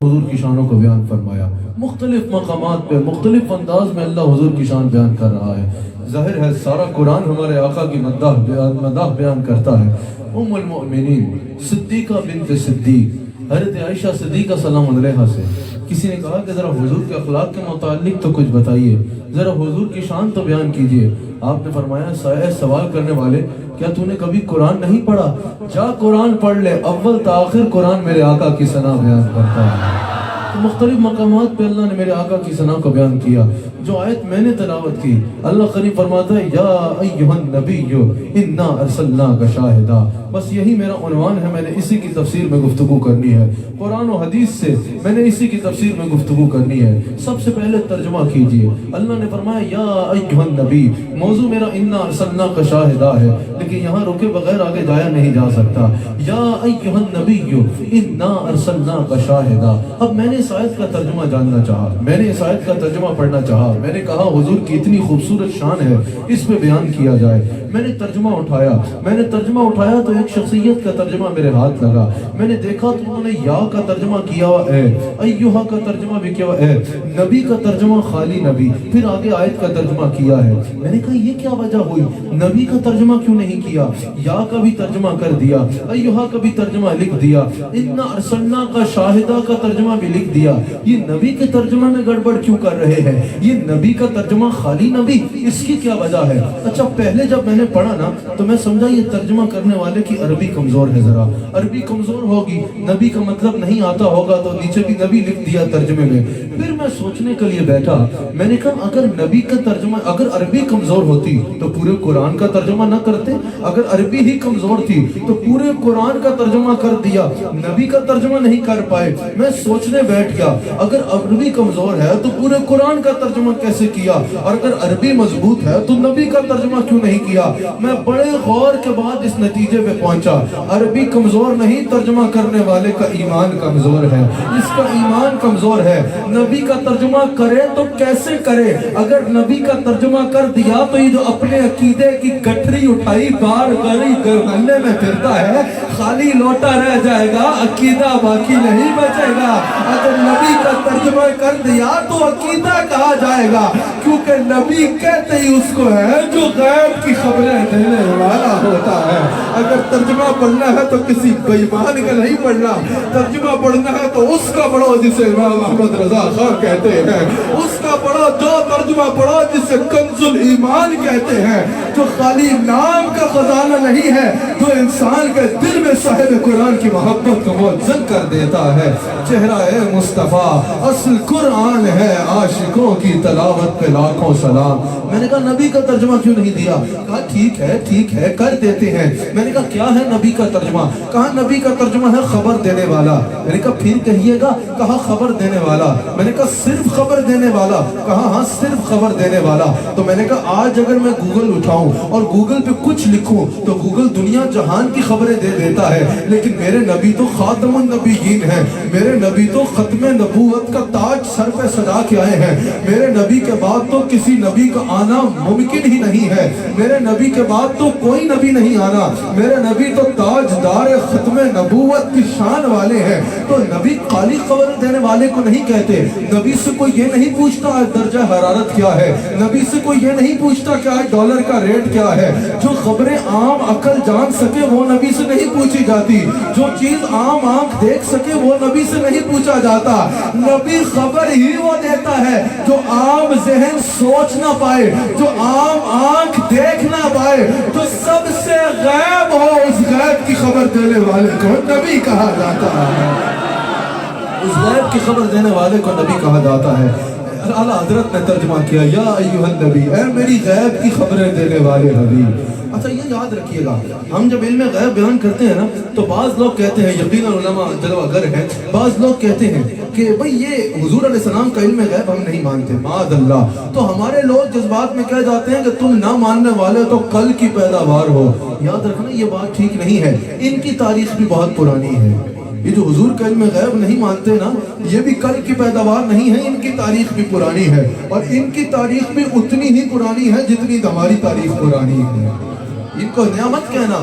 حضور کی شانوں کو بیان فرمایا، مختلف مقامات پہ مختلف انداز میں اللہ حضور کی شان بیان کر رہا ہے۔ ظاہر ہے سارا قرآن ہمارے آقا کی مداح بیان کرتا ہے۔ ام المؤمنین صدیقہ بنت صدیق حضرت عائشہ صدیقہ سلام علیہا سے کسی نے کہا کہ ذرا حضور کے اخلاق کے متعلق تو کچھ بتائیے، ذرا حضور کی شان تو بیان کیجئے۔ آپ نے فرمایا اے سوال کرنے والے، کیا تو نے کبھی قرآن نہیں پڑھا؟ جا قرآن پڑھ لے، اول تا آخر قرآن میرے آقا کی ثنا بیان کرتا ہے۔ تو مختلف مقامات پہ اللہ نے میرے آقا کی ثنا کو بیان کیا۔ جو آیت میں نے تلاوت کی، اللہ قریب فرماتا ہے یا ایھا النبی انا ارسلناک شاہدا۔ بس یہی میرا عنوان ہے، میں نے اسی کی تفسیر میں گفتگو کرنی ہے، قرآن و حدیث سے میں نے اسی کی تفسیر میں گفتگو کرنی ہے۔ سب سے پہلے ترجمہ کیجئے۔ اللہ نے فرمایا یا ایھا النبی، موضوع میرا انا ارسلناک شاہدا ہے، لیکن یہاں رکے بغیر آگے جایا نہیں جا سکتا۔ یا ایھا النبی انا ارسلناک شاہدا۔ اب میں نے اس آیت کا ترجمہ جاننا چاہا، میں نے اس آیت کا ترجمہ پڑھنا چاہا، میں نے کہا حضور کی اتنی خوبصورت شان ہے، اس پہ بیان کیا جائے۔ میں نے ترجمہ اٹھایا تو ایک شخصیت کا ترجمہ میرے ہاتھ لگا۔ میں نے دیکھا تو انہوں نے یا کا ترجمہ کیا ہوا ہے، ایھا کا ترجمہ بھی کیا ہوا ہے، نبی کا ترجمہ خالی نبی، پھر آگے آیت کا ترجمہ کیا ہے۔ میں نے کہا یہ کیا وجہ ہوئی، نبی کا ترجمہ کیوں نہیں کیا؟ یا کا بھی ترجمہ کر دیا، ایھا کا بھی ترجمہ لکھ دیا، انا ارسلناک شاہدا کا ترجمہ بھی لکھ دیا۔ یہ نبی کے ترجمہ میں گڑبڑ کیوں کر رہے ہیں؟ یہ نبی کا ترجمہ خالی نبی، اس کی کیا وجہ ہے؟ اچھا پہلے جب میں نے پڑھا نا تو میں سمجھا یہ ترجمہ کرنے والے کی عربی کمزور ہے، ذرا عربی کمزور ہوگی، نبی کا مطلب نہیں آتا ہوگا تو نیچے بھی نبی لکھ دیا ترجمے میں۔ پھر میں سوچنے کے لیے بیٹھا، میں نے کہا اگر نبی کا ترجمہ، اگر عربی کمزور ہوتی تو پورے قرآن کا ترجمہ نہ کرتے، اگر عربی ہی کمزور تھی تو پورے قرآن کا ترجمہ کر دیا، نبی کا ترجمہ نہیں کر پائے۔ میں سوچنے بیٹھ گیا اگر عربی کمزور ہے تو پورے قرآن کا ترجمہ کیسے کیا، اور اگر عربی مضبوط ہے تو نبی کا ترجمہ کیوں نہیں کیا؟ میں بڑے غور کے بعد اس نتیجے پہ پہنچا، عربی کمزور نہیں، ترجمہ کرنے والے کا ایمان کمزور ہے، اس کا ایمان کمزور ہے۔ نبی کا ترجمہ کرے تو کیسے کرے؟ اگر نبی کا ترجمہ کر دیا تو یہ جو اپنے عقیدے کی گٹھری اٹھائی بار گلی گلے میں پھرتا ہے، خالی لوٹا رہ جائے گا، عقیدہ باقی نہیں بچے گا۔ اگر نبی کا ترجمہ کر دیا تو عقیدہ کہا جائے گا، کیونکہ نبی کہتے ہی اس کو ہے جو غیب کی خبریں دینے والا ہوتا ہے۔ اگر ترجمہ پڑھنا ہے تو کسی بے ایمان کا نہیں پڑھنا، ترجمہ پڑھنا ہے تو اس کا پڑھو جسے امام محمد رضا خان کہتے ہیں، اس کا پڑھو جو ترجمہ پڑھو جسے کنز الایمان کہتے ہیں، جو خالی نام کا خزانہ نہیں ہے، جو انسان کے دل میں صاحب قرآن کی محبت کو منزل کر دیتا ہے۔ چہرہ مصطفیٰ اصل قرآن ہے، عاشقوں کی تلاوت پہ لاکھوں سلام۔ میں نے کہا نبی کا ترجمہ کیوں نہیں دیا؟ کہا ٹھیک ہے کر دیتے ہیں۔ میں نے کہا کیا ہے نبی کا ترجمہ؟ کہا نبی کا ترجمہ ہے خبر دینے والا۔ میں نے کہا پھر کہیے گا؟ کہا خبر دینے والا۔ میں نے کہا صرف خبر دینے والا؟ کہا ہاں صرف خبر دینے والا۔ تو میں نے کہا آج اگر میں گوگل اٹھاؤں اور گوگل پہ کچھ لکھوں تو گوگل دنیا جہان کی خبریں دے دیتا ہے، لیکن میرے نبی تو خاتم النبیین ہیں، میرے نبی تو ختم نبوت کا تاج سر پہ سجا کے آئے ہیں۔ میرے نبی کے بعد تو کسی نبی کا آنا ممکن ہی نہیں ہے، میرے نبی کے بعد تو کوئی نبی نہیں آنا، میرے نبی تو تاجدار ختم نبوت کی شان والے ہیں۔ تو نبی خالی خبر دینے والے کو نہیں کہتے، نبی سے کوئی یہ نہیں پوچھتا آج درجہ حرارت کیا ہے، نبی سے کوئی یہ نہیں پوچھتا کہ آج ڈالر کا ریٹ کیا ہے۔ جو خبریں عام عقل جان سکے وہ نبی سے نہیں پوچھی جاتی، جو چیز عام آنکھ دیکھ سکے وہ نبی سے نہیں پوچھا جاتا۔ نبی خبر ہی وہ دیتا ہے جو عام ذہن سوچ نہ پائے، جو عام آنکھ دیکھ نہ پائے، جو سب سے غیب ہو، اس غیب کی خبر دینے والے کو نبی کہا جاتا ہے، اس غیب کی خبر دینے والے کو نبی کہا جاتا ہے۔ اعلیٰ حضرت نے ترجمہ کیا یا ایھا النبی، اے میری غیب کی خبریں دینے والے حبیب۔ اچھا یہ یاد رکھیے گا، ہم جب علم غیب بیان کرتے ہیں نا تو بعض لوگ کہتے ہیں، یقیناً علماء جلوہ گر ہیں، بعض لوگ کہتے ہیں کہ بھئی یہ حضور علیہ السلام کا علم غیب ہم نہیں مانتے، معاذ اللہ۔ تو ہمارے لوگ جذبات میں کہہ جاتے ہیں کہ تم نہ ماننے والے تو کل کی پیداوار ہو۔ یاد رکھنا یہ بات ٹھیک نہیں ہے، ان کی تاریخ بھی بہت پرانی ہے۔ یہ جو حضور کا علم غیب نہیں مانتے نا، یہ بھی کل کی پیداوار نہیں ہے، ان کی تاریخ بھی پرانی ہے، اور ان کی تاریخ بھی اتنی ہی پرانی ہے جتنی ہماری تاریخ پرانی ہے۔ ان کو نعمت کہنا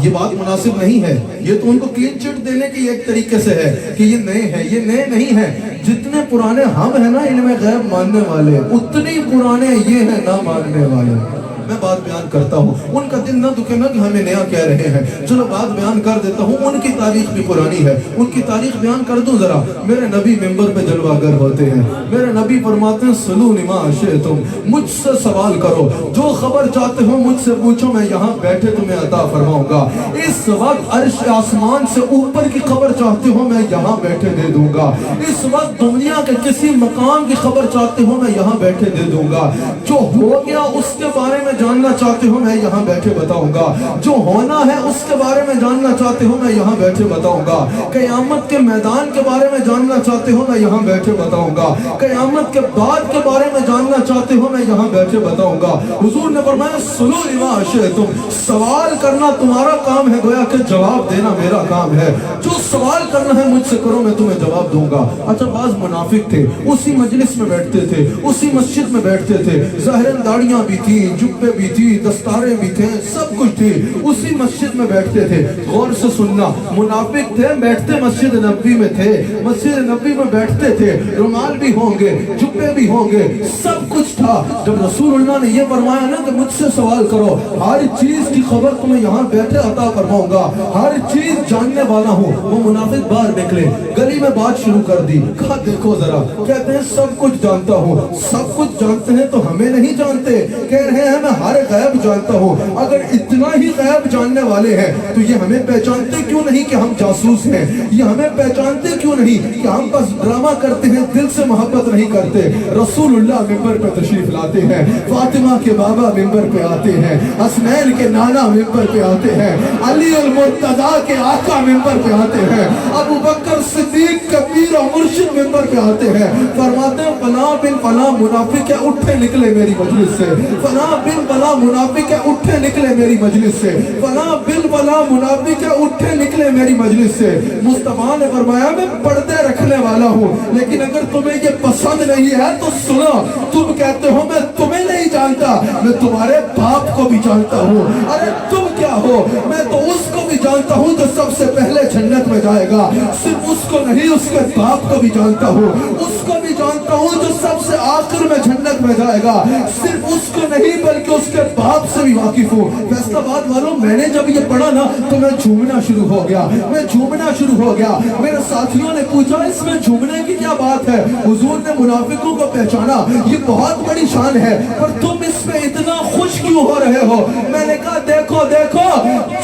یہ بات مناسب نہیں ہے. یہ تو ان کو کلین چٹ دینے کی ایک طریقے سے ہے کہ یہ نئے ہیں. یہ نئے نہیں ہیں. جتنے پرانے ہم ہیں نا علم غیب ماننے والے، اتنی پرانے یہ ہیں نہ ماننے والے. میں بات بیان کرتا ہوں، ان کا دل نہ دکھے نا کہ ہمیں نیا کہہ رہے ہیں. چلو بات بیان کر دیتا ہوں. ان کی تاریخ بھی پرانی ہے. ان کی تاریخ بیان کر دوں ذرا. میرے نبی منبر پہ جلوہ گر ہوتے ہیں. میرے نبی فرماتے ہیں سلونی ما شئتم، مجھ سے سوال کرو، جو خبر چاہتے ہو مجھ سے پوچھو، میں یہاں بیٹھے تمہیں عطا فرماؤں گا. اس وقت عرش آسمان سے اوپر کی خبر چاہتے ہو میں یہاں بیٹھے دے دوں گا. اس وقت دنیا کے کسی مقام کی خبر چاہتے ہو میں یہاں بیٹھے دے دوں گا. جو ہو گیا اس کے بارے میں جاننا چاہتے ہو میں یہاں بیٹھے بتاؤں گا. جو ہونا ہے اس کے بارے میں جاننا چاہتے ہو میں یہاں بیٹھے بتاؤں گا. قیامت کے میدان کے بارے میں جاننا چاہتے ہو میں یہاں بیٹھے بتاؤں گا. قیامت کے بعد کے بارے میں جاننا چاہتے ہو میں یہاں بیٹھے بتاؤں گا. حضور نے فرمایا سلونی ما شئتم، سوال کرنا تمہارا کام ہے، گویا کہ جواب دینا میرا کام ہے. جو سوال کرنا ہے مجھ سے کرو، میں تمہیں جواب دوں گا. اچھا بعض منافق تھے، اسی مجلس میں بیٹھتے تھے، اسی مسجد میں بیٹھتے تھے، ظاہراً داڑیاں بھی تھی، جبے بھی تھی، دستاریں بھی تھے، سب کچھ تھی، اسی مسجد میں بیٹھتے تھے. غور سے سننا، منافق تھے، بیٹھتے مسجد نبوی میں تھے، مسجد نبوی میں بیٹھتے تھے، رومال بھی ہوں گے، جبے بھی ہوں گے، سب کچھ تھا. جب رسول اللہ نے یہ فرمایا نا کہ مجھ سے سوال کرو، ہر چیز کی خبر تمہیں یہاں بیٹھے عطا فرماؤں گا، ہر چیز جاننے والا ہوں. وہ منافق باہر نکلے، گلی میں بات شروع کر دی. کہا دیکھو ذرا، کہتے ہیں سب کچھ جانتا ہوں. سب کچھ جانتے ہیں تو ہمیں نہیں جانتے. کہہ رہے ہیں میں ہر غیب جانتا ہوں. اگر اتنا ہی غیب جاننے والے ہیں تو یہ ہمیں پہچانتے کیوں نہیں کہ ہم جاسوس ہیں؟ یہ ہمیں پہچانتے کیوں نہیں کہ ہم بس ڈرامہ کرتے ہیں، دل سے محبت نہیں کرتے؟ رسول اللہ ممبر پہ تشریف لاتے ہیں، فاطمہ کے بابا ممبر پہ آتے ہیں، حسنین کے نانا ممبر پہ آتے ہیں، علی المرتضیٰ کے آقا ممبر پہ آتے ہیں، ابو بکر صدیق کا پیر و مرشد ممبر پہ آتے ہیں. فرماتے ہیں فلاں بن فلاں منافق ہے اٹھے نکلے میری مجلس سے، فلاں بن فلاں منافق ہے اٹھے نکلے میری مجلس سے، فلاں بن فلاں منافق ہے اٹھے نکلے میری مجلس سے. مصطفیٰ نے فرمایا میں پردے رکھنے والا ہوں، لیکن اگر تمہیں یہ پسند نہیں ہے تو سنو. تم کہتے ہو میں تمہیں نہیں جانتا، میں تمہارے باپ کو بھی جانتا ہوں. ارے تم کیا ہو؟ میں تو اس کو بھی جانتا ہوں جو سب سے پہلے جنت میں جائے گا. صرف اس کو نہیں، اس کے باپ کو بھی جانتا ہوں. اس کو بھی جانتا ہوں جو سب سے آخر میں جنت میں جائے گا. صرف اس کو نہیں بلکہ اس کے باپ سے بھی واقف ہوں. فیصلہ باد والوں، میں نے جب یہ پڑھا نا تو میں جھومنا شروع ہو گیا، میں جھومنا شروع ہو گیا. میرے ساتھیوں نے پوچھا اس میں جھومنے کی کیا بات ہے؟ حضور نے منافقوں کو پہچانا، یہ بہت بڑی شان ہے، پر تم اس میں اتنا خوش کیوں ہو رہے ہو؟ میں نے کہا دیکھو دیکھو،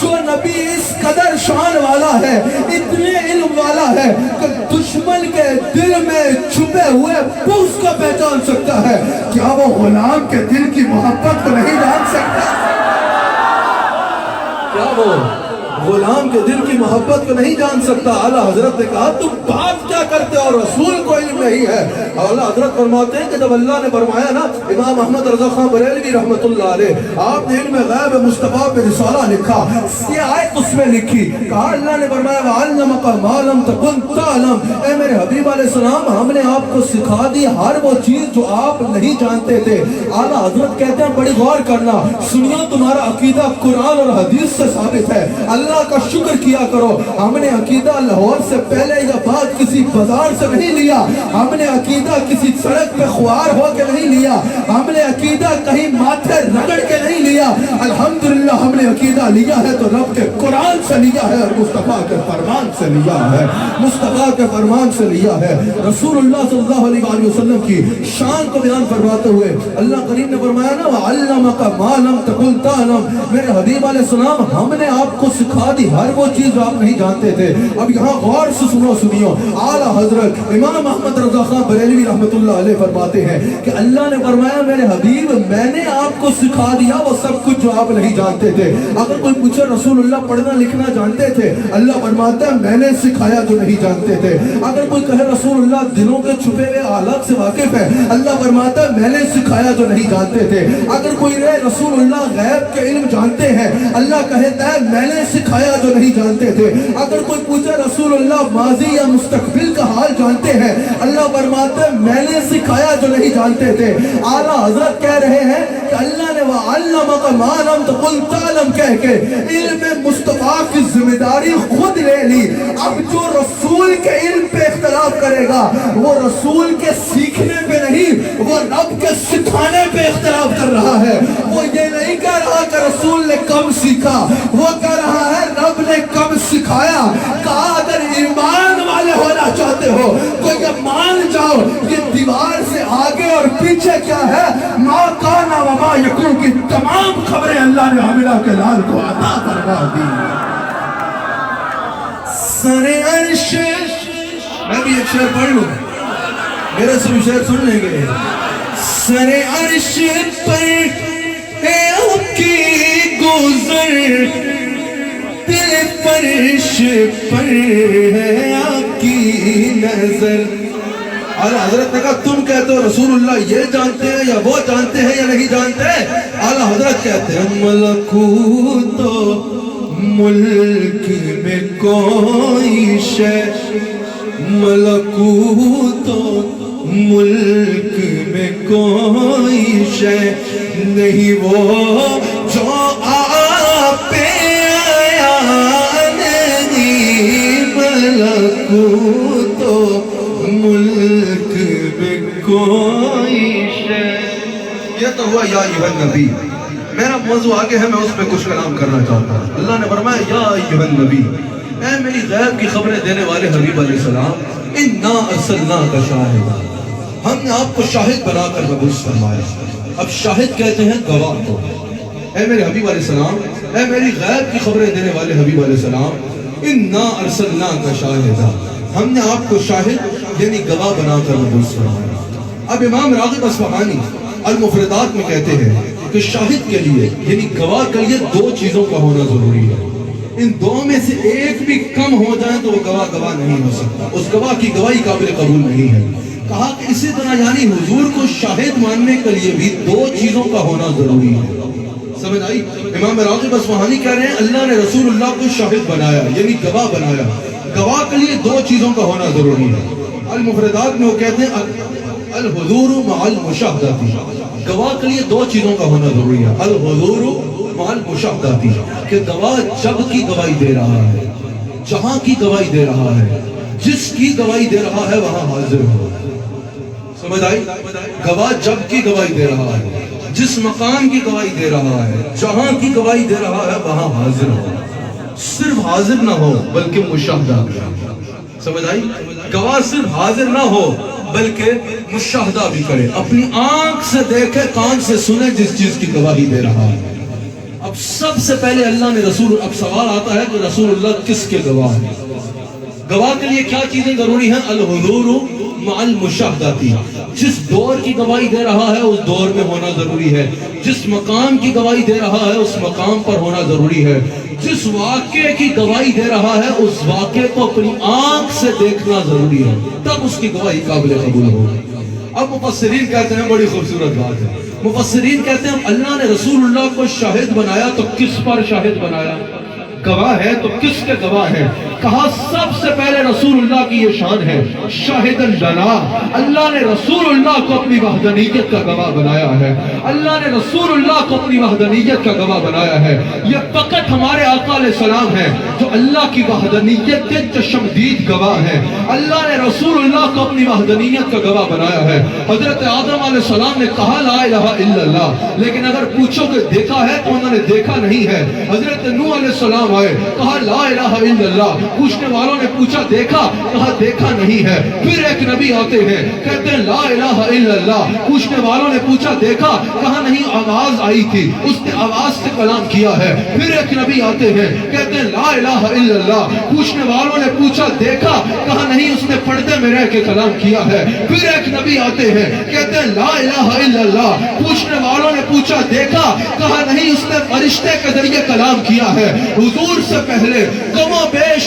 جو نبی اس قدر شان والا ہے، اتنے علم والا ہے کہ دشمن کے دل میں چھپے ہوئے بغض کو پہچان سکتا ہے، کیا وہ غلام کے دل کی محبت کو نہیں جان سکتا؟ کیا وہ غلام کے دل کی محبت کو نہیں جان سکتا؟ اعلیٰ حضرت نے کہا تم بات کیا کرتے ہو، رسول کو علم نہیں ہے. اعلیٰ حضرت فرماتے ہیں کہ جب اللہ نے فرمایا نا، امام احمد رضا خان بریلوی رحمت اللہ علیہ، آپ نے علم غیب مصطفیٰ پہ رسالہ لکھا، یہ آیت اس میں لکھی، کہا اللہ نے فرمایا وَعَلَّمَكَ مَا لَمْ تَكُنْ تَعْلَمْ، اے میرے حبیب علیہ السلام ہم نے آپ کو سکھا دی ہر وہ چیز جو آپ نہیں جانتے تھے. اعلیٰ حضرت کہتے ہیں بڑی غور کرنا، سنیو تمہارا عقیدہ قرآن اور حدیث سے ثابت ہے، اللہ کا شکر کیا کرو. ہم نے عقیدہ لاہور سے پہلے یا بعد کسی بازار سے نہیں لیا، ہم نے عقیدہ کسی سڑک پہ خوار ہو کے نہیں لیا، ہم نے عقیدہ کہیں ماتھے رگڑ کے نہیں لیا. الحمدللہ ہم نے عقیدہ لیا ہے تو رب کے قرآن سے لیا ہے اور مصطفیٰ کے فرمان سے لیا ہے، مصطفیٰ کے فرمان سے لیا ہے. رسول اللہ صلی اللہ علیہ وسلم کی شان کو بیان فرماتے ہوئے اللہ کریم نے فرمایا نا وَعَلَّمَكَ مَا لَمْ تَكُنْ تَعْلَمْ، میرے حبیب علیہ السلام ہم نے آپ کو سکھا دی ہر وہ چیز جو آپ نہیں جانتے تھے. اب یہاں غور سے سنیو. اعلیٰ حضرت امام احمد رضا خان بریلوی رحمت اللہ علیہ فرماتے ہیں کہ اللہ نے فرمایا میرے حبیب میں نے آپ کو سکھا دیا وہ سب کچھ جو آپ نہیں جانتے تھے. اگر کوئی پوچھے رسول اللہ پڑھنا لکھنا جانتے تھے؟ اللہ فرماتا ہے میں نے سکھایا جو نہیں جانتے تھے. اگر کوئی کہے رسول اللہ دلوں کے چھپے ہوئے حالات سے واقف ہے، اللہ فرماتا ہے میں نے سکھایا جو نہیں جانتے تھے. اگر کوئی رہے رسول اللہ غیب کے علم جانتے ہیں، اللہ کہتا ہے میں نے سکھایا جو نہیں جانتے تھے. اگر کوئی پوچھے رسول اللہ ماضی یا مستقبل کا حال جانتے ہیں, اللہ فرماتے ہیں میں نے سکھایا جو نہیں جانتے تھے. اعلیٰ حضرت کہہ رہے ہیں کہ اللہ نے وَعَلَّمَكَ مَا لَمْ تَكُنْ تَعْلَمْ کہہ کے علم مصطفیٰ کی ذمہ داری خود لے لی. اب جو رسول کے علم پہ اختلاف کرے گا وہ رسول کے سیکھنے پہ نہیں, وہ رب کے سکھانے پہ اختلاف کر رہا ہے. وہ یہ نہیں کہہ رہا کہ رسول نے کم سیکھا, وہ کہہ رہا ہے رب نے کم سکھایا. کہا اگر ایمان والے ہونا چاہتے ہو تو یہ مان جاؤ یہ دیوار سے آگے اور پیچھے کیا ہے, ما کان و ما یکون کی تمام خبریں اللہ نے حاملہ کے لال کو عطا فرما دی. سر عرش, میں بھی ایک شعر پڑھ لوں, میرے سے بھی شعر سن لیں گے. سر عرش پر ہے آپ کی گزر, دل فرش پر ہے آپ کی نظر. اعلیٰ حضرت نے کہا تم کہتے ہو رسول اللہ یہ جانتے ہیں یا وہ جانتے ہیں یا نہیں جانتے. اعلیٰ حضرت کہتے ہیں ملکوت ملک میں کوئی شے, ملکوت ملک میں کوئی شے نہیں وہ جو آپ پہ آیا نہیں. ملکوت ملک میں کوئی شے. یہ تو ہوا یا ایھا النبی. میرا موضوع آگے ہے, میں اس پہ کچھ کلام کرنا چاہتا ہوں. اللہ نے فرمایا یا ایھا النبی, اے میری غیب کی خبریں دینے والے حبیب علیہ السلام, انا ارسلناک شاہدا, ہم نے آپ کو شاہد بنا کر مبعوث فرمایا. اب شاہد کہتے ہیں گواہ کو. اے میرے حبیب علیہ السلام, اے میری غیب کی خبریں دینے والے حبیب علیہ السلام, انا ارسلناک شاہدا, ہم نے آپ کو شاہد یعنی گواہ بنا کر مبعوث فرمایا. اب امام راغب اصفہانی المفردات میں کہتے ہیں کہ شاہد کے لیے یعنی گواہ کے لیے دو چیزوں کا ہونا ضروری ہے. ان دو میں سے ایک بھی کم ہو جائے تو وہ گواہ نہیں ہو سکتا, اس گواہ کی گواہی قابل قبول نہیں ہے. کہا کہ اسی طرح یعنی حضور کو شاہد ماننے کے لیے بھی دو چیزوں کا ہونا ضروری ہے. سمجھ آئی؟ امام راغب اصفہانی کہہ رہے ہیں اللہ نے رسول اللہ کو شاہد بنایا یعنی گواہ بنایا. گواہ کے لیے دو چیزوں کا ہونا ضروری ہے. المفردات میں وہ کہتے ہیں الحضور مع المشاہدہ, گواہ کے لیے دو چیزوں کا ہونا ضروری ہے. الحضور مع المشاہدہ, کہ گواہ جب کی گواہی دے رہا ہے, جہاں کی گواہی دے رہا ہے, جس کی گواہی دے رہا ہے وہاں حاضر ہو. سمجھ آئی؟ گواہ جب کی گواہی دے رہا ہے, جس مقام کی گواہی دے رہا ہے, جہاں کی گواہی دے رہا ہے وہاں حاضر ہو. صرف حاضر نہ ہو بلکہ مشاہدہ بھی. سمجھ آئی؟ گواہ صرف حاضر نہ ہو بلکہ مشاہدہ بھی کرے, اپنی آنکھ سے دیکھے, کان سے سنے جس چیز کی گواہی دے رہا ہے. اب سب سے پہلے اللہ نے رسول, اب سوال آتا ہے کہ رسول اللہ کس کے گواہ ہیں؟ گواہ کے لیے کیا چیزیں ضروری ہیں؟ الحضور مع المشاہدہ, جس دور کی گواہی دے رہا ہے اس دور میں ہونا ضروری ہے, جس مقام کی گواہی دے رہا ہے اس مقام پر ہونا ضروری ہے, جس واقعے کی گواہی دے رہا ہے اس واقعے کو اپنی آنکھ سے دیکھنا ضروری ہے, تب اس کی گواہی قابل قبول ہوگی. اب مفسرین کہتے ہیں بڑی خوبصورت بات ہے, مفسرین کہتے ہیں اللہ نے رسول اللہ کو شاہد بنایا تو کس پر شاہد بنایا؟ گواہ ہے تو کس کے گواہ ہے؟ کہا سب سے پہلے رسول اللہ کی یہ شان ہے شاہد لنا, اللہ نے رسول اللہ کو اپنی وحدانیت کا گواہ بنایا ہے. اللہ نے رسول اللہ کو اپنی وحدانیت کا گواہ بنایا ہے. یہ فقط ہمارے آقا علیہ السلام ہیں جو اللہ کی وحدانیت کے چشمدید گواہ ہیں. اللہ نے رسول اللہ کو اپنی وحدانیت کا گواہ بنایا ہے. حضرت آدم علیہ السلام نے کہا لا الہ الا اللہ, لیکن اگر پوچھو کہ دیکھا ہے تو انہوں نے دیکھا نہیں ہے. حضرت نوح علیہ السلام آئے, کہا لا الہ الا اللہ, پوچھنے والوں نے پوچھا دیکھا, کہا دیکھا نہیں ہے. پھر ایک نبی آتے ہیں کہتے ہیں لا الہ الا اللہ, پوچھنے والوں نے پوچھا دیکھا, کہا نہیں آواز آئی تھی, اس نے آواز سے کلام کیا ہے. پھر ایک نبی آتے ہیں کہتے ہیں لا الہ الا اللہ, پوچھنے والوں نے پوچھا دیکھا, کہا نہیں اس نے پردے میں رہ کے کلام کیا ہے. پھر ایک نبی آتے ہیں کہتے ہیں لا الہ الا اللہ, پوچھنے والوں نے پوچھا دیکھا, کہا نہیں اس نے فرشتے کے ذریعے کلام کیا ہے. حضور سے پہلے کم و بیش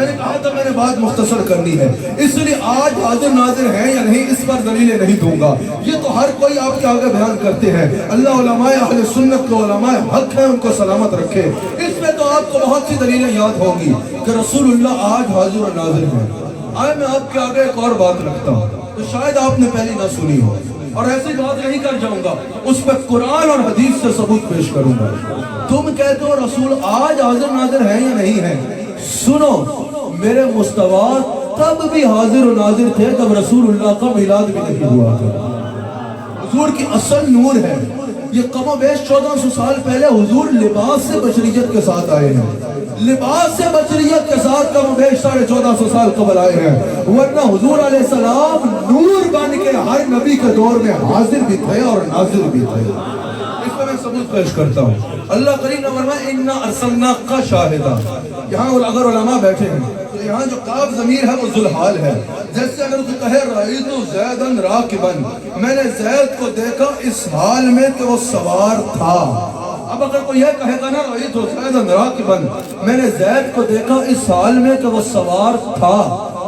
میں نے کہا تھا میں نے بات مختصر کرنی ہے، اس لیے آج حاضر ناظر ہیں یا نہیں اس پر دلیلیں نہیں دوں گا، یہ تو ہر کوئی آپ کے آگے بیان کرتے ہیں۔ اللہ علماء اہل سنت کو، علماء حق ہیں، ان کو سلامت رکھے۔ اس میں تو آپ کو بہت سی دلیلیں یاد ہوں گی کہ رسول اللہ آج حاضر و ناظر ہیں۔ آج میں آپ کے آگے ایک اور بات رکھتا ہوں تو شاید آپ نے پہلی نہ سنی ہو، اور ایسی بات نہیں کر جاؤں گا، اس پہ قرآن اور حدیث سے ثبوت پیش کروں گا۔ تم کہتے ہو رسول آج حاضر ناظر ہیں یا نہیں ہیں؟ سنو، میرے مصطفیٰ تب بھی حاضر و ناظر تھے جب رسول اللہ کا میلاد بھی نہیں ہوا تھا۔ حضور کی اصل نور ہے، یہ کم و بیش 1400 سال پہلے حضور لباس سے بشریت کے ساتھ آئے ہیں، لباس سے بشریت کے ساتھ کم و بیش 1450 سال قبل آئے ہیں، ورنہ حضور علیہ السلام نور بن کے ہر نبی کے دور میں حاضر بھی تھے اور ناظر بھی تھے۔ اس پر میں ثبوت پیش کرتا ہوں۔ اللہ کریم نے فرمایا اِنَّا أَرْسَلْنَاكَ شَاهِدًا۔ یہاں اگر علماء بیٹھے ہیں تو یہاں جو کاف ضمیر ہے وہ ذوالحال ہے، جیسے اگر تو کہے رأیت زیدًا راکبًا، میں نے زید کو دیکھا اس حال میں کہ وہ سوار تھا۔ اب اگر کوئی یہ کہے گا نا رأیت زیدًا راکبًا، میں نے زید کو دیکھا اس حال میں کہ وہ سوار تھا،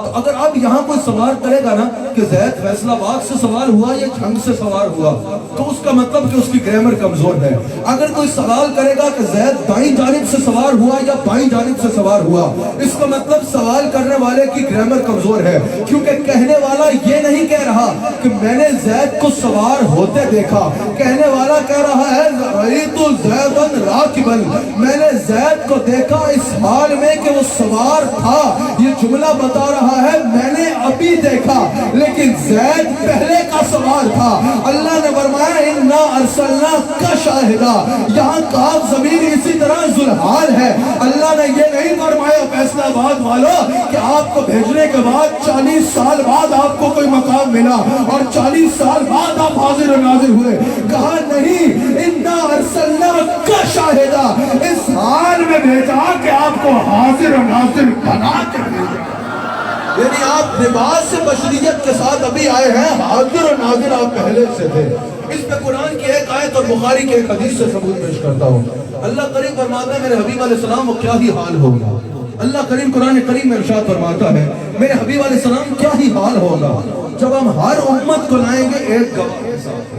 تو اگر اب یہاں کوئی سوال کرے گا نا کہ زید فیصل آباد سے سوار ہوا یا جھنگ سے سوار ہوا، تو اس کا مطلب کہ اس کی گرامر کمزور ہے۔ اگر کوئی سوال کرے گا کہ زید دائیں جانب سے سوار ہوا یا بائیں جانب سے سوار ہوا، اس کا مطلب سوال کرنے والے کی گرامر کمزور ہے، کیونکہ کہنے والا یہ نہیں کہہ رہا کہ میں نے زید کو سوار ہوتے دیکھا، کہنے والا کہہ رہا ہے رأیت زیدًا راکبًا، میں نے زید کو دیکھا اس حال میں کہ وہ سوار تھا۔ یہ جملہ بتا رہا ہے میں نے ابھی دیکھا لیکن زید پہلے کا سوار تھا۔ اللہ نے فرمایا اِنَّا أَرْسَلْنَاكَ شَاهِدًا، یہاں کاف ضمیر اسی طرح ذوالحال ہے۔ اللہ نے یہ نہیں فرمایا فیصل آباد والوں کہ آپ کو بھیجنے کے بعد 40 سال بعد آپ کو کوئی مقام ملا اور 40 سال بعد آپ حاضر و ناظر ہوئے، کہا نہیں اِنَّا أَرْسَلْنَاكَ شَاهِدًا، اس حال میں بھیجا کہ آپ کو حاضر و ناظر بنا کے بھیجا۔ یعنی آپ لباس سے بشریت کے ساتھ ابھی آئے ہیں، حاضر و ناظر آپ پہلے سے تھے۔ اس پہ قرآن کی ایک آیت اور بخاری کی ایک حدیث سے ثبوت پیش کرتا ہوں۔ اللہ کریم فرماتا ہے میرے حبیب علیہ السلام وہ کیا ہی حال ہوگا۔ اللہ کریم قرآن کریم میں ارشاد فرماتا ہے میرے حبیب علیہ السلام کیا ہی حال ہوگا جب ہم ہر امت کو لائیں گے ایک گواہ کے ساتھ،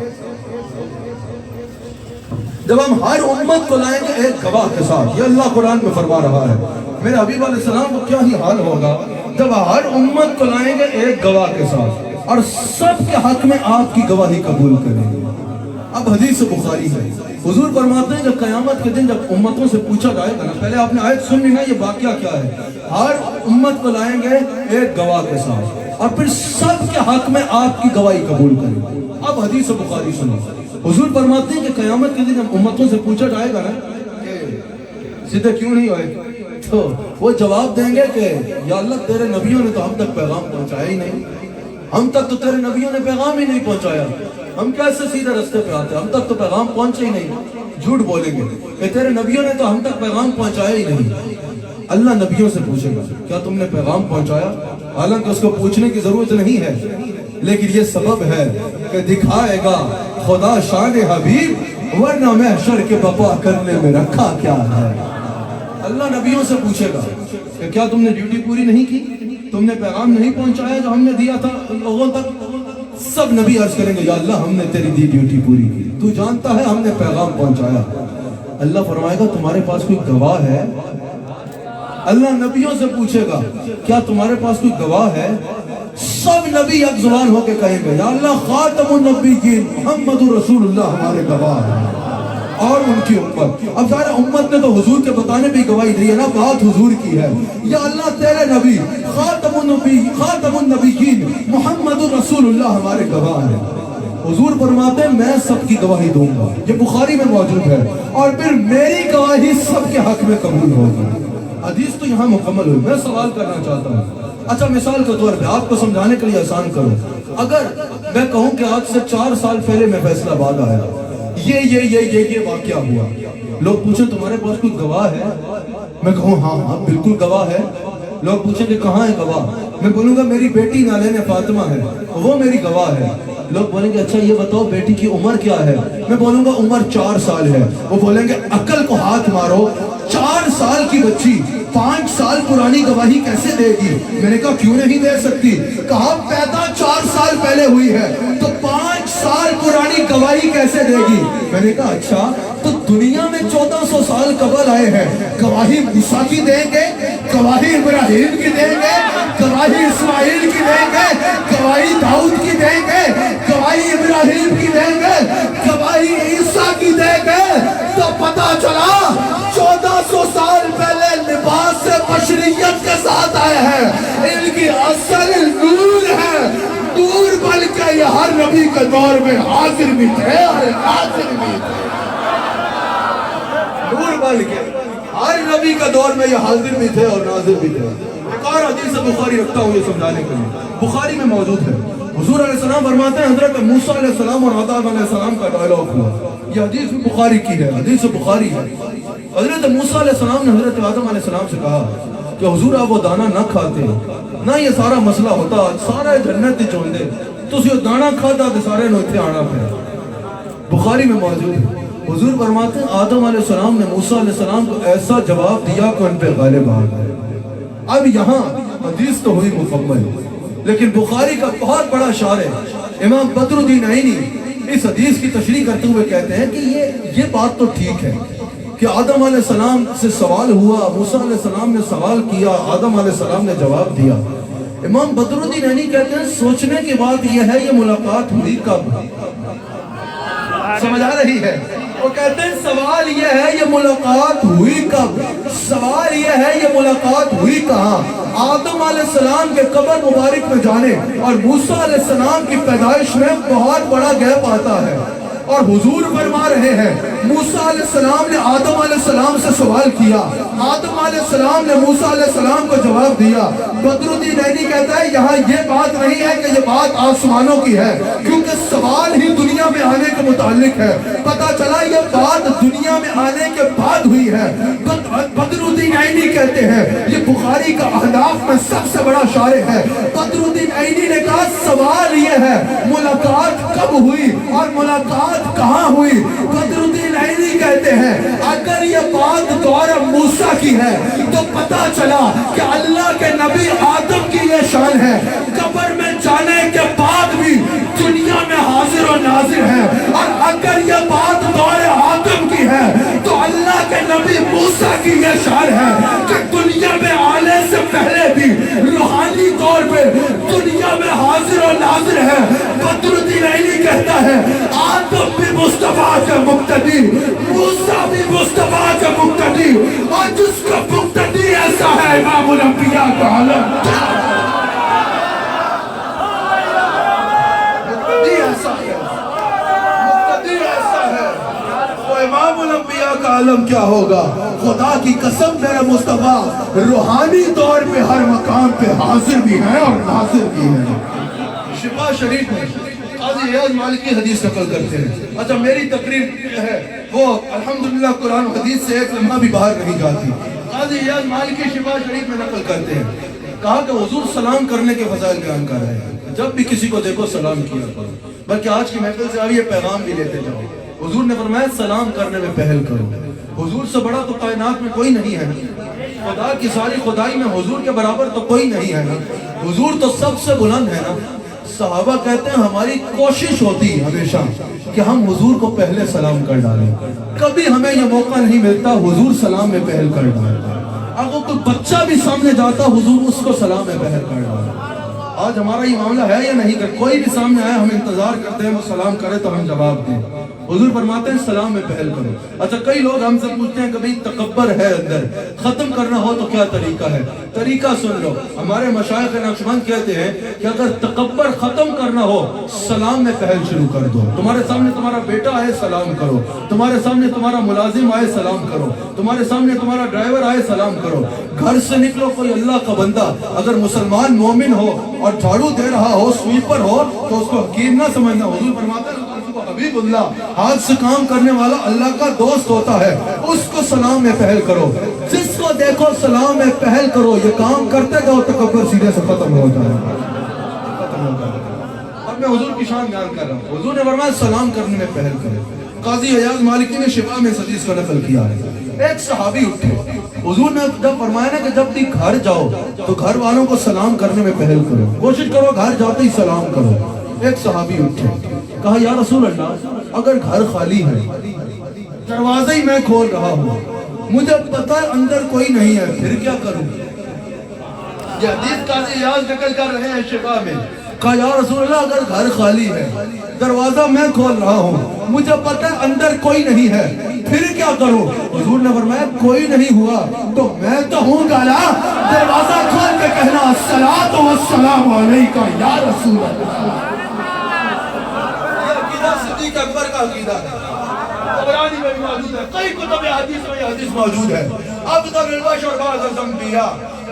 جب ہم ہر امت کو لائیں گے ایک گواہ کے ساتھ۔ یہ اللہ قرآن میں فرما رہا ہے میرے حبیب علیہ السلام کو کیا ہی حال ہوگا جب ہر امت کو لائیں گے ایک گواہ کے ساتھ اور سب کے حق میں آپ کی گواہی قبول کریں گے۔ اب حدیث بخاری ہے، حضور فرماتے ہیں جب قیامت کے دن جب امتوں سے پوچھا جائے گا نا، پہلے آپ نے آیت سننی نا یہ واقعہ کیا ہے، ہر امت کو لائیں گے ایک گواہ کے ساتھ اور پھر سب کے حق میں آپ کی گواہی قبول کریں گے۔ اب حدیث بخاری سنو، حضور فرماتے ہیں کہ قیامت کے دن جب امتوں سے پوچھا جائے گا نا کہ سیدھے کیوں نہیں ہوئے، تو وہ جواب دیں گے کہ یا اللہ تیرے نبیوں نے تو ہم تک پیغام پہنچایا ہی نہیں، ہم تک تو تیرے نبیوں نے پیغام ہی نہیں پہنچایا، ہم کیسے سیدھے رستے پہ آتے، ہم تک تو پیغام پہنچے ہی نہیں۔ جھوٹ بولیں گے کہ تیرے نبیوں نے تو ہم تک پیغام پہنچایا ہی نہیں۔ اللہ نبیوں سے پوچھے گا کیا تم نے پیغام پہنچایا، حالانکہ اس کو پوچھنے کی ضرورت نہیں ہے، لیکن یہ سبب ہے کہ دکھائے گا خدا شان حبیب، ورنہ محشر کے بپا کرنے میں رکھا کیا ہے۔ اللہ نبیوں سے پوچھے گا کہ کیا تم نے ڈیوٹی پوری نہیں کی، تم نے پیغام نہیں پہنچایا جو ہم نے دیا تھا لوگوں تک۔ سب نبی عرض کریں گے یا اللہ ہم نے تیری دی ڈیوٹی پوری کی، تو جانتا ہے ہم نے پیغام پہنچایا۔ اللہ فرمائے گا تمہارے پاس کوئی گواہ ہے، اللہ نبیوں سے پوچھے گا کیا تمہارے پاس کوئی گواہ ہے، سب نبی یک زبان ہو کے کہیں گے یا اللہ خاتم النبیین محمد رسول اللہ ہمارے گواہ ہیں اور ان کی امت۔ اب ظاہر امت نے تو حضور کے بتانے بھی گواہی دی ہے نا، بات حضور کی ہے، یا اللہ تیرے نبی خاتم النبیین محمد رسول اللہ ہمارے گواہ ہیں۔ حضور فرماتے ہیں میں سب کی گواہی دوں گا، یہ بخاری میں موجود ہے، اور پھر میری گواہی سب کے حق میں قبول ہوگی۔ حدیث تو یہاں مکمل ہوئی، میں سوال کرنا چاہتا ہوں۔ اچھا مثال کے طور پہ آپ کو سمجھانے کے لیے آسان کروں، اگر میں کہوں کہ آج سے 4 سال پہلے میں فیصل آباد آیا، یہ واقعہ ہوا، لوگ پوچھیں تمہارے پاس کوئی گواہ ہے، میں کہوں ہاں بالکل گواہ ہے، لوگ پوچھیں کہ کہاں ہے گواہ، میں بولوں گا میری بیٹی نالین فاطمہ ہے وہ میری گواہ ہے، لوگ بولیں گے اچھا یہ بتاؤ بیٹی کی عمر کیا ہے؟ میں بولوں گا عمر 4 سال ہے۔ وہ بولیں گے عقل کو ہاتھ مارو، 4 سال کی بچی 5 سال پرانی گواہی کیسے دے گی؟ میں نے کہا کیوں نہیں دے سکتی؟ کہا پیدا 4 سال پہلے ہوئی ہے تو 5 سال پرانی گواہی کیسے دے گی؟ میں نے کہا اچھا تو دنیا میں 1400 سال قبل آئے ہیں، گواہی موسیٰ کی دیں گے، گواہی ابراہیم کی دیں گے، گواہی اسماعیل کی دیں گے، گواہی داؤد کی دیں گے، گواہی ابراہیم کی دیں گے، گواہی عیسیٰ کی دیں گے، تو پتہ چلا 1400 سال پہلے لباس بشریت کے ساتھ آئے ہیں، ان کی اصل نور ہے، نور بلکہ یہ ہر نبی کے دور میں حاضر بھی تھے اور ناظر بھی تھے، نور بلکہ ہر نبی کا دور میں یہ حاضر بھی تھے اور ناظر بھی تھے۔ ایک اور حدیث بخاری رکھتا ہوں یہ سمجھانے کے لیے، بخاری میں موجود ہے۔ حضور علیہ السلام فرماتے ہیں حضرت موسیٰ علیہ السلام اور آدم علیہ السلام کا ڈائلاگ ہوا، یہ حدیث بھی بخاری کی ہے، حدیث بخاری ہے۔ حضرت موسیٰ علیہ السلام نے حضرت آدم علیہ السلام سے کہا کہ حضور آپ وہ دانا نہ کھاتے نہ یہ سارا مسئلہ ہوتا، سارا جنت ہی چوندے تو یہ دانا کھاتا تو سارے نوتے آنا پھر، بخاری میں موجود ہے۔ حضور فرماتے ہیں آدم علیہ السلام نے موسیٰ علیہ السلام کو ایسا جواب دیا کہ ان پہ غالب آ گئے۔ اب یہاں حدیث تو ہوئی مکمل، لیکن بخاری کا بہت بڑا شعر ہے، امام بدر الدین عینی اس حدیث کی تشریح کرتے ہوئے کہتے ہیں کہ یہ بات تو ٹھیک ہے کہ آدم علیہ السلام سے سوال ہوا، موسیٰ علیہ السلام نے سوال کیا، آدم علیہ السلام نے جواب دیا۔ امام بدر الدین عینی کہتے ہیں سوچنے کی بات یہ ہے یہ ملاقات ہوئی کب؟ سمجھ آ رہی ہے؟ وہ کہتے ہیں سوال یہ ہے یہ ملاقات ہوئی کب؟ سوال یہ ہے یہ ملاقات ہوئی کہاں؟ آدم علیہ السلام کے قبر مبارک میں جانے اور موسیٰ علیہ السلام کی پیدائش میں بہت بڑا گیپ آتا ہے، اور حضور فرما رہے ہیں موسیٰ علیہ السلام نے آدم علیہ السلام سے سوال کیا، آدم علیہ السلام نے موسیٰ علیہ السلام کو جواب دیا۔ بدر الدین عینی کہتا ہے یہاں یہ بات نہیں ہے کہ یہ بات آسمانوں کی ہے، کیونکہ سوال ہی دنیا میں آنے کے متعلق ہے، پتہ چلا یہ بات دنیا میں آنے کے بعد ہوئی ہے۔ بدر الدین عینی کہتے ہیں یہ بخاری کا اہداف میں سب سے بڑا شارح ہے۔ بدر الدین عینی نے کہا سوال یہ ہے ملاقات کب ہوئی اور ملاقات کہاں ہوئی؟ بدر الدین عینی کہتے ہیں اگر یہ بات دور موسیٰ کی ہے تو پتہ چلا کہ اللہ کے نبی آدم کی یہ شان ہے، قبر میں جانے کے بعد بھی دنیا میں حاضر و ناظر ہے، اور اگر یہ بات دور آدم کی ہے تو اللہ کے نبی موسیٰ کی یہ شان ہے کہ دنیا میں آنے سے پہلے بھی روحانی طور پہ دنیا میں حاضر و ناظر ہے۔ بدر الدین عینی کہتا ہے آدم بھی مصطفیٰ کے مقتدی، موسیٰ بھی مصطفیٰ کے مقتدی، اور جس کا مقتدی ایسا ہے امام الانبیاء کا عالم، مقتدی ایسا ہے، مقتدی ایسا ہے، وہ امام الانبیاء کا عالم کیا ہوگا؟ خدا کی قسم میرے مصطفیٰ روحانی طور پہ ہر مقام پہ حاضر بھی ہے اور ناظر بھی ہے۔ شفا شریف میں قاضی عیاض مالکی حدیث نقل کرتے ہیں۔ اچھا میری تقریر ہے وہ الحمدللہ قرآن و حدیث سے ایک لمحہ بھی باہر نہیں جاتی۔ قاضی عیاض مالکی شفا شریف میں نقل کرتے ہیں، کہا کہ حضور سلام کرنے کے فضائل بیان کر رہے ہیں، جب بھی کسی کو دیکھو سلام کیا کرو، بلکہ آج کی محفل سے آپ یہ پیغام بھی لیتے جاؤ۔ حضور نے فرمایا سلام کرنے میں پہل کرو، حضور سے بڑا تو کائنات میں کوئی نہیں ہے، خدا کی ساری خدائی میں حضور کے برابر تو کوئی نہیں ہے نا، حضور تو سب سے بلند ہے نا۔ صحابہ کہتے ہیں ہماری کوشش ہوتی ہمیشہ کہ ہم حضور کو پہلے سلام کر ڈالیں، کبھی ہمیں یہ موقع نہیں ملتا حضور سلام میں پہل کر ڈالیں، اگر کوئی بچہ بھی سامنے جاتا حضور اس کو سلام میں پہل کر ڈالیں۔ آج ہمارا یہ معاملہ ہے یا نہیں کہ کوئی بھی سامنے آیا ہم انتظار کرتے ہیں وہ سلام کرے تو ہم جواب دیں، حضور فرماتے ہیں سلام میں پہل کرو۔ اچھا کئی لوگ ہم سے پوچھتے ہیں کہ بھئی تکبر ہے اندر، ختم کرنا ہو تو کیا طریقہ ہے؟ طریقہ سن لو، ہمارے مشائخ نقشبند کہتے ہیں کہ اگر تکبر ختم کرنا ہو سلام میں پہل شروع کر دو۔ تمہارے سامنے تمہارا بیٹا آئے سلام کرو، تمہارے سامنے تمہارا ملازم آئے سلام کرو، تمہارے سامنے تمہارا ڈرائیور آئے سلام کرو، گھر سے نکلو کوئی اللہ کا بندہ اگر مسلمان مومن ہو اور جھاڑو دے رہا ہو سویپر ہو تو اس کو حقیر نہ سمجھنا، حضور فرماتا ہے حبیب اللہ ہاتھ سے کام کرنے والا اللہ کا دوست ہوتا ہے، اس کو سلام میں پہل کرو، جس کو دیکھو سلام میں پہل کرو، یہ کام کرتے جاؤ تکبر سیدھے سے ختم ہو جائے۔ اور میں حضور کی شان بیان کر رہا ہوں. حضور نے فرمایا سلام کرنے میں پہل کرو. قاضی عیاض مالکی نے شفا میں اس حدیث کو نقل کیا ہے. ایک صحابی اٹھے, حضور نے جب فرمایا نا کہ جب بھی گھر جاؤ تو گھر والوں کو سلام کرنے میں پہل کرو, کوشش کرو گھر جاتے ہی سلام کرو. ایک صحابی اٹھے, کہا یا رسول اللہ اگر گھر خالی ہے, دروازہ ہی میں کھول رہا ہوں, مجھے پتا ہے اندر کوئی نہیں ہے, پھر کیا کروں؟ یہ حدیث قاضی عیاض نقل کر رہے ہیں شفا میں. کہا یا رسول اللہ اگر گھر خالی ہے, دروازہ میں کھول رہا ہوں, مجھے پتا ہے اندر کوئی نہیں ہے, پھر کیا کروں؟ حضور نے فرمایا کوئی نہیں ہوا تو میں تو ہوں گا نا, دروازہ کھول کے کہنا الصلاۃ والسلام علیکہ یا رسول اللہ. یہ عقیدہ صدیق اکبر کا عقیدہ ہے, طبرانی میں بھی موجود ہے, کئی کتب حدیث میں یہ حدیث موجود ہے. افضل البشر بعد الانبیاء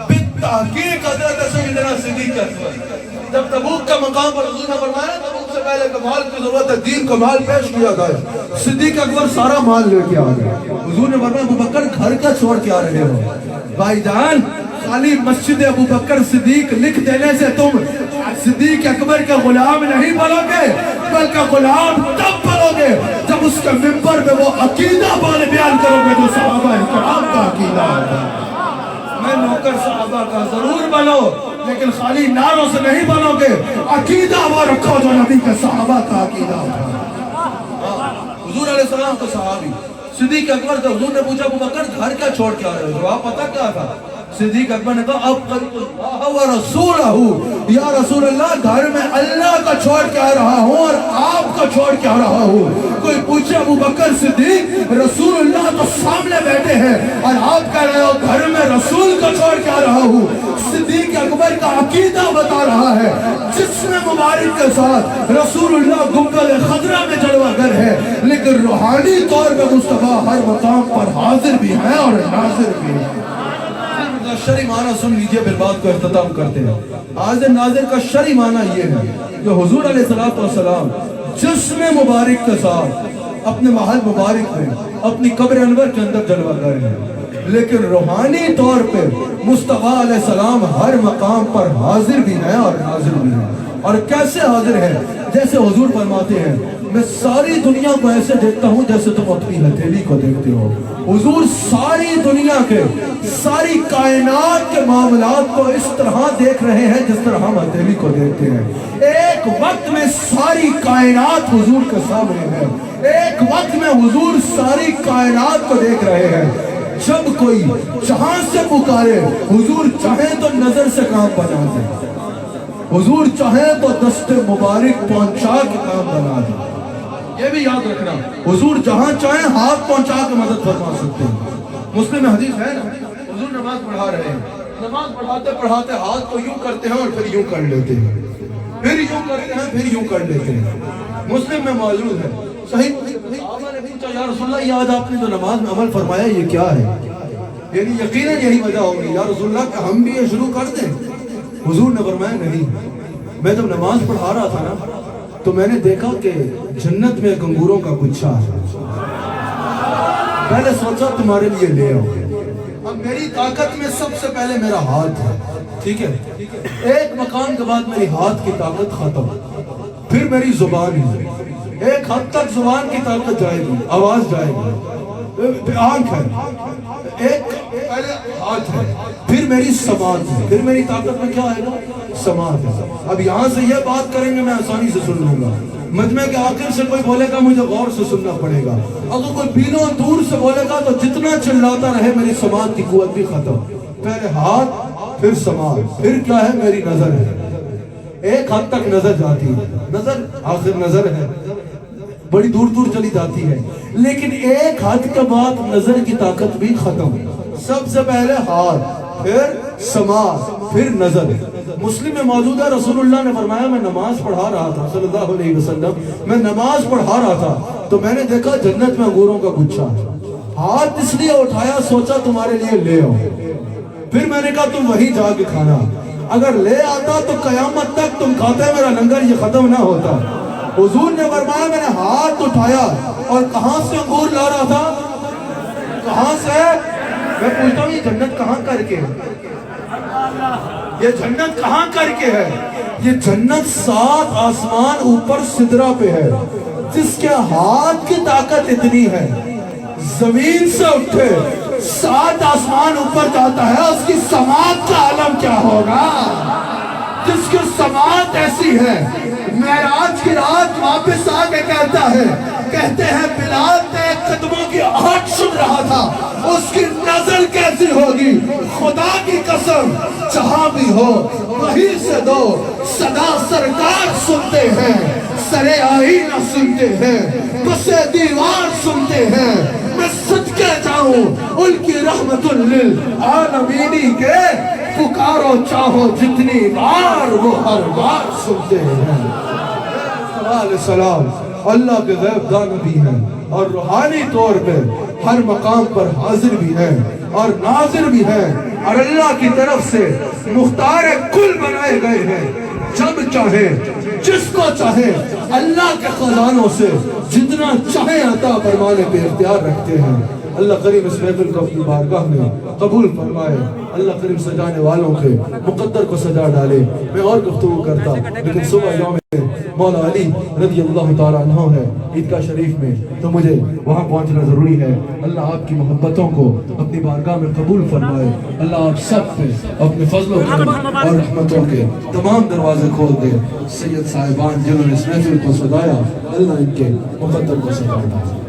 بالتحقیق حضرت سیدنا صدیق اکبر. جب تبوک کا مقام پر حضور نے فرمایا تبوک سے پہلے کہ مال کی ضرورت ہے, دین کو مال پیش کیا گیا, صدیق اکبر سارا مال لے کے آ گئے. حضور نے فرمایا ابو بکر گھر کا چھوڑ کے آ رہے ہو؟ بھائی جان خالی مسجد ابو بکر صدیق لکھ دینے سے تم صدیق اکبر کے غلام نہیں بنو گے, بلکہ غلام تب بنو گے جب اس کے منبر پہ وہ عقیدہ بیان کرو گے جو صحابہ کرام کا عقیدہ ہے. میں نوکر صحابہ کا ضرور بنو, لیکن خالی نعروں سے نہیں بنو گے, عقیدہ وہ رکھو جو نبی کے صحابہ کا عقیدہ تھا. حضور علیہ السلام کو صحابی صدیق اکبر سے حضور نے پوچھا ابو بکر گھر کیا چھوڑ کے آ رہے ہو؟ جواب پتہ کیا تھا؟ صدیق اکبر نے کہا ابقیت اللہ و رسولہ, یا رسول اللہ گھر میں اللہ کا چھوڑ کے آ رہا ہوں اور آپ کو چھوڑ کے آ رہا ہوں. کوئی پوچھے ابو بکر صدیق رسول اللہ تو سامنے بیٹھے ہیں اور آپ کہہ رہے ہو گھر میں رسول کو چھوڑ کے آ رہا ہوں. صدیق اکبر کا عقیدہ بتا رہا ہے, جسم مبارک کے ساتھ رسول اللہ گنبد خضرا میں جلوہ گر ہے, لیکن روحانی طور پہ مصطفیٰ ہر مقام پر حاضر بھی ہے اور ناظر بھی ہے. شرعی معنی سن لیجئے پھر بات کو اختتام کرتے ہیں. حاضر ناظر کا شرعی معنی یہ ہے کہ حضور علیہ السلام جسم مبارک کے ساتھ اپنے محل مبارک میں اپنی قبر انور کے اندر جلوہ گر ہیں, لیکن روحانی طور پہ مصطفیٰ علیہ السلام ہر مقام پر حاضر بھی ہیں اور ناظر بھی ہیں. اور کیسے حاضر ہیں؟ جیسے حضور فرماتے ہیں میں ساری دنیا کو ایسے دیکھتا ہوں جیسے تم اپنی ہتھیلی کو دیکھتے ہو. حضور ساری دنیا کے, ساری کائنات کے معاملات کو اس طرح دیکھ رہے ہیں جس طرح ہم ہتھیلی کو دیکھتے ہیں. ایک وقت میں ساری کائنات حضور کے سامنے ہے, ایک وقت میں حضور ساری کائنات کو دیکھ رہے ہیں. جب کوئی جہاں سے پکارے حضور چاہیں تو نظر سے کام بنا دے, حضور چاہیں تو دست مبارک پہنچا کے کام بنا دے. یہ بھی یاد رکھنا, حضور جہاں چاہیں ہاتھ پہنچا کے مدد فرما سکتے ہیں. مسلم میں حدیث ہے نا, حضور نماز پڑھا رہے ہیں, نماز پڑھاتے پڑھاتے ہاتھ کو یوں کرتے ہیں اور پھر یوں کر لیتے ہیں, پھر یوں کرتے ہیں پھر یوں کر لیتے ہیں. مسلم میں موجود ہے. صحیح صحابہ نے پوچھا یا رسول اللہ یہ آج آپ نے جو نماز میں عمل فرمایا یہ کیا ہے؟ یعنی یقیناً یہی وجہ ہوگی یا رسول اللہ کہ ہم بھی یہ شروع کر دیں. حضور نے فرمایا نہیں, میں جب نماز پڑھا رہا تھا نا تو میں نے دیکھا کہ جنت میں ایک انگوروں کا گچھا ہے, پہلے سوچا تمہارے لیے لے آؤ. اب میری طاقت میں سب سے پہلے میرا ہاتھ ہے, ٹھیک ہے, ایک مقام کے بعد میری ہاتھ کی طاقت ختم, پھر میری زبان ہے, ایک حد تک زبان کی طاقت جائے گی, آواز جائے گی, آنکھ ہے, ایک پہلے ہاتھ ہے, پھر میری سماعت ہے, پھر میری طاقت میں کیا آئے گا؟ سماعت ہے. اب یہاں سے یہ بات کریں گے میں آسانی سے سن لوں گا, مجمع کے آخر سے کوئی بولے گا مجھے غور سے سننا پڑے گا, اگر کوئی بینوں دور سے بولے گا تو جتنا چلاتا رہے میری سماعت کی قوت بھی ختم. پہلے ہاتھ پھر سماعت, پھر کیا ہے؟ میری نظر ہے. ایک حد تک نظر جاتی ہے, نظر آخر نظر ہے, بڑی دور دور چلی جاتی ہے, لیکن ایک حد کے بعد نظر کی طاقت بھی ختم. سب سے پہلے ہاتھ, پھر سماعت, پھر نظر. مسلم میں موجود ہے رسول اللہ نے فرمایا میں نماز پڑھا رہا تھا صلی اللہ علیہ وسلم, میں نماز پڑھا رہا تھا تو میں نے دیکھا جنت میں انگوروں کا گچھا. ہاتھ اس لیے اٹھایا سوچا تمہارے لیے لے آؤ, پھر میں نے کہا تم وہی جا کے کھانا, اگر لے آتا تو قیامت تک تم کھاتے میرا لنگر یہ ختم نہ ہوتا. حضور نے فرمایا میں نے ہاتھ اٹھایا اور کہاں سے انگور لا رہا تھا؟ کہاں سے؟ میں پوچھتا ہوں یہ جنت کہاں کر کے ہے؟ یہ جنت کہاں کر کے ہے؟ یہ جنت 7 آسمان اوپر سدرہ پہ ہے، جس کے ہاتھ کی طاقت اتنی ہے، زمین سے اٹھے 7 آسمان اوپر جاتا ہے، اس کی سماعت کا عالم کیا ہوگا؟ جس کی سماعت ایسی ہے، معراج کی رات واپس آگے کہتے ہیں بلال تیرے قدموں کی آہٹ سن رہا تھا، اس کی نظر کیسی ہوگی؟ خدا کی قسم جہاں بھی ہو وہیں سے دو صدا سرکار سنتے ہیں، سرے آئینہ سنتے ہیں، پسے دیوار سنتے ہیں، میں صدقے جاؤں ان کی رحمت للعالمینی کے، پکارو چاہو جتنی بار وہ ہر بار سنتے ہیں۔ علیہ السلام اللہ کے غیب دان بھی ہیں اور روحانی طور پہ ہر مقام پر حاضر بھی ہیں اور ناظر بھی ہیں، اور اللہ کی طرف سے مختار کل بنائے گئے ہیں، جب چاہے جس کو چاہے اللہ کے خزانوں سے جتنا چاہے عطا فرمانے پہ اختیار رکھتے ہیں۔ اللہ کریم اس محفل کو اپنی بارگاہ میں قبول فرمائے، اللہ کریم سجانے والوں کے مقدر کو سجا ڈالے۔ میں اور گفتگو کرتا لیکن صبح یوم مولا علی رضی اللہ تعالیٰ عنہ ہے عیدگاہ شریف میں، تو مجھے وہاں پہنچنا ضروری ہے۔ اللہ آپ کی محبتوں کو اپنی بارگاہ میں قبول فرمائے، اللہ آپ سب پہ اپنے فضل و کرم اور رحمتوں کے تمام دروازے کھول دے۔ سید صاحبان جنہوں نے اس محفل کو سجایا، اللہ ان کے مقدر کو سجا ڈالے۔